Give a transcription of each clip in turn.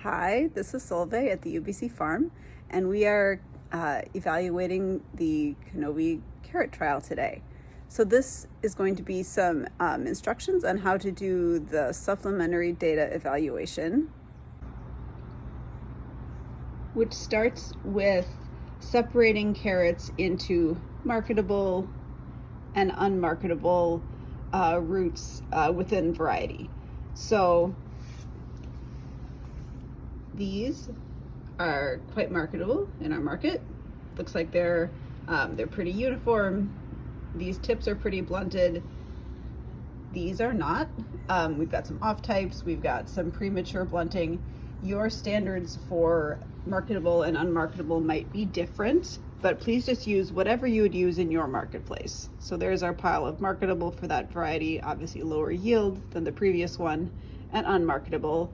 Hi, this is Solveig at the UBC farm, and we are evaluating the CANOVI carrot trial today. So this is going to be some instructions on how to do the supplementary data evaluation, which starts with separating carrots into marketable and unmarketable roots within variety. So these are quite marketable in our market. Looks like they're pretty uniform. These tips are pretty blunted. These are not. We've got some off types. We've got some premature blunting. Your standards for marketable and unmarketable might be different, but please just use whatever you would use in your marketplace. So there's our pile of marketable for that variety, obviously lower yield than the previous one, and unmarketable.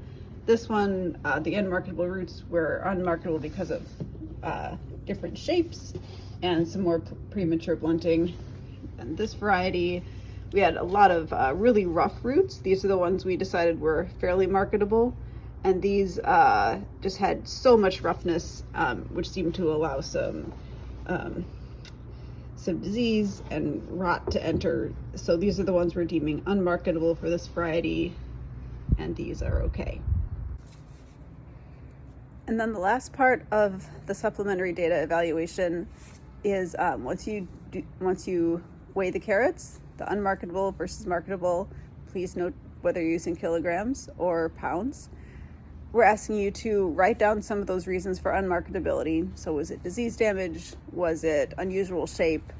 This one, the unmarketable roots were unmarketable because of different shapes and some more premature blunting. And this variety, we had a lot of really rough roots. These are the ones we decided were fairly marketable. And these just had so much roughness, which seemed to allow some disease and rot to enter. So these are the ones we're deeming unmarketable for this variety, and these are okay. And then the last part of the supplementary data evaluation is once you weigh the carrots, the unmarketable versus marketable, please note whether you're using kilograms or pounds. We're asking you to write down some of those reasons for unmarketability. So was it disease damage? Was it unusual shape?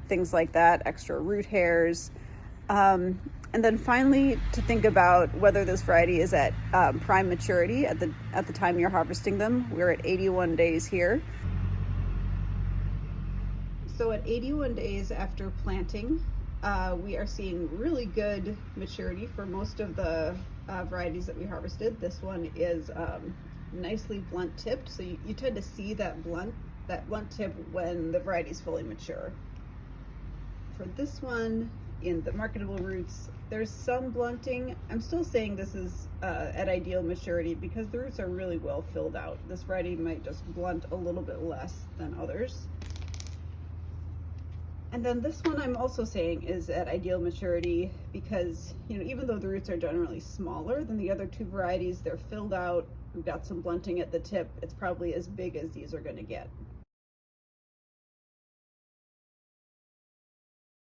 Things like that, extra root hairs. And then finally, to think about whether this variety is at prime maturity at the time you're harvesting them. We're at 81 days here. So at 81 days after planting, we are seeing really good maturity for most of the varieties that we harvested. This one is nicely blunt tipped, so you tend to see that blunt tip when the variety is fully mature. For this one, in the marketable roots, there's some blunting. I'm still saying this is at ideal maturity because the roots are really well filled out. This variety might just blunt a little bit less than others. And then this one I'm also saying is at ideal maturity because, even though the roots are generally smaller than the other two varieties, they're filled out. We've got some blunting at the tip. It's probably as big as these are going to get.